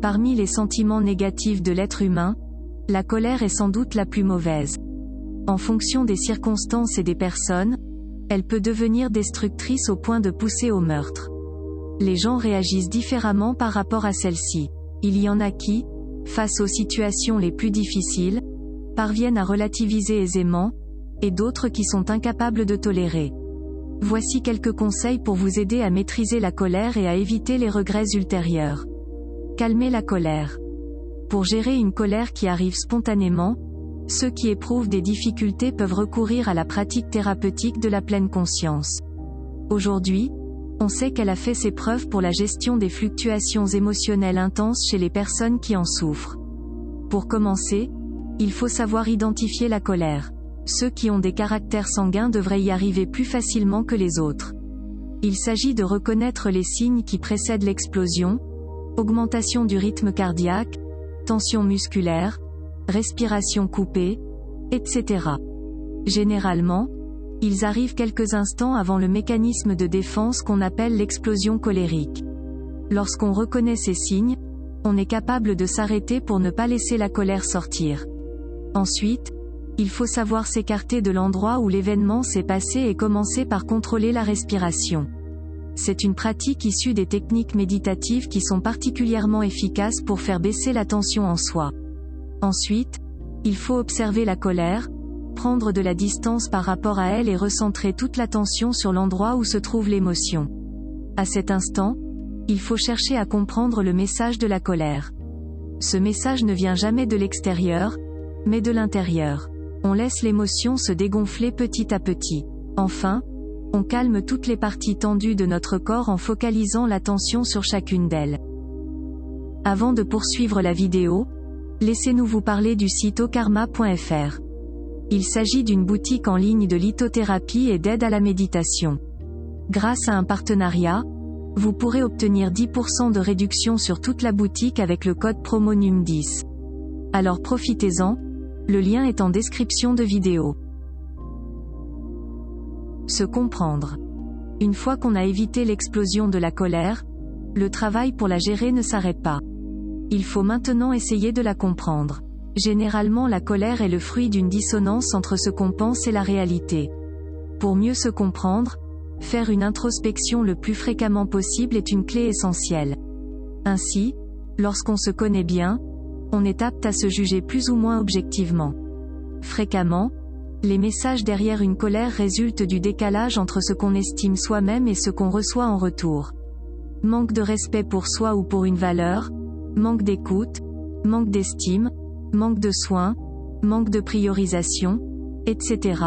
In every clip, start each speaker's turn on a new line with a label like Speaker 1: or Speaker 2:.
Speaker 1: Parmi les sentiments négatifs de l'être humain, la colère est sans doute la plus mauvaise. En fonction des circonstances et des personnes, elle peut devenir destructrice au point de pousser au meurtre. Les gens réagissent différemment par rapport à celle-ci. Il y en a qui, face aux situations les plus difficiles, parviennent à relativiser aisément, et d'autres qui sont incapables de tolérer. Voici quelques conseils pour vous aider à maîtriser la colère et à éviter les regrets ultérieurs. Calmer la colère. Pour gérer une colère qui arrive spontanément, ceux qui éprouvent des difficultés peuvent recourir à la pratique thérapeutique de la pleine conscience. Aujourd'hui, on sait qu'elle a fait ses preuves pour la gestion des fluctuations émotionnelles intenses chez les personnes qui en souffrent. Pour commencer, il faut savoir identifier la colère. Ceux qui ont des caractères sanguins devraient y arriver plus facilement que les autres. Il s'agit de reconnaître les signes qui précèdent l'explosion: augmentation du rythme cardiaque, tension musculaire, respiration coupée, etc. Généralement, ils arrivent quelques instants avant le mécanisme de défense qu'on appelle l'explosion colérique. Lorsqu'on reconnaît ces signes, on est capable de s'arrêter pour ne pas laisser la colère sortir. Ensuite, il faut savoir s'écarter de l'endroit où l'événement s'est passé et commencer par contrôler la respiration. C'est une pratique issue des techniques méditatives qui sont particulièrement efficaces pour faire baisser la tension en soi. Ensuite, il faut observer la colère, prendre de la distance par rapport à elle et recentrer toute l'attention sur l'endroit où se trouve l'émotion. À cet instant, il faut chercher à comprendre le message de la colère. Ce message ne vient jamais de l'extérieur, mais de l'intérieur. On laisse l'émotion se dégonfler petit à petit. Enfin, on calme toutes les parties tendues de notre corps en focalisant l'attention sur chacune d'elles. Avant de poursuivre la vidéo, laissez-nous vous parler du site okarma.fr. Il s'agit d'une boutique en ligne de lithothérapie et d'aide à la méditation. Grâce à un partenariat, vous pourrez obtenir 10% de réduction sur toute la boutique avec le code promo NUM10. Alors profitez-en, le lien est en description de vidéo. Se comprendre. Une fois qu'on a évité l'explosion de la colère, le travail pour la gérer ne s'arrête pas. Il faut maintenant essayer de la comprendre. Généralement, la colère est le fruit d'une dissonance entre ce qu'on pense et la réalité. Pour mieux se comprendre, faire une introspection le plus fréquemment possible est une clé essentielle. Ainsi, lorsqu'on se connaît bien, on est apte à se juger plus ou moins objectivement. Fréquemment, les messages derrière une colère résultent du décalage entre ce qu'on estime soi-même et ce qu'on reçoit en retour. Manque de respect pour soi ou pour une valeur, manque d'écoute, manque d'estime, manque de soins, manque de priorisation, etc.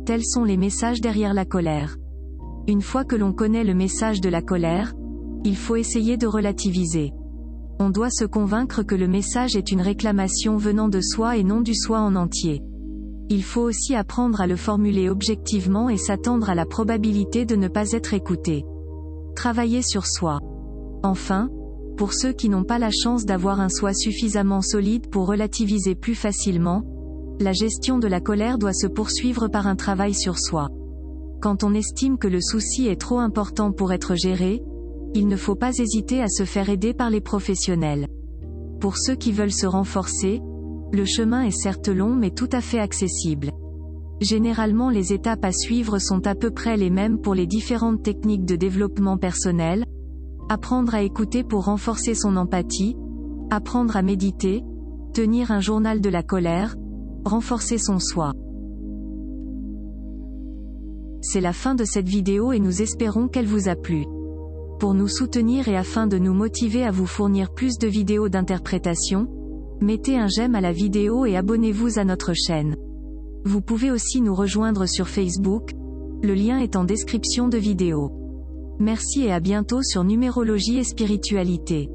Speaker 1: Tels sont les messages derrière la colère. Une fois que l'on connaît le message de la colère, il faut essayer de relativiser. On doit se convaincre que le message est une réclamation venant de soi et non du soi en entier. Il faut aussi apprendre à le formuler objectivement et s'attendre à la probabilité de ne pas être écouté. Travailler sur soi. Enfin, pour ceux qui n'ont pas la chance d'avoir un soi suffisamment solide pour relativiser plus facilement, la gestion de la colère doit se poursuivre par un travail sur soi. Quand on estime que le souci est trop important pour être géré, il ne faut pas hésiter à se faire aider par les professionnels. Pour ceux qui veulent se renforcer, le chemin est certes long mais tout à fait accessible. Généralement, les étapes à suivre sont à peu près les mêmes pour les différentes techniques de développement personnel: apprendre à écouter pour renforcer son empathie, apprendre à méditer, tenir un journal de la colère, renforcer son soi. C'est la fin de cette vidéo et nous espérons qu'elle vous a plu. Pour nous soutenir et afin de nous motiver à vous fournir plus de vidéos d'interprétation, mettez un j'aime à la vidéo et abonnez-vous à notre chaîne. Vous pouvez aussi nous rejoindre sur Facebook, le lien est en description de vidéo. Merci et à bientôt sur Numérologie et Spiritualité.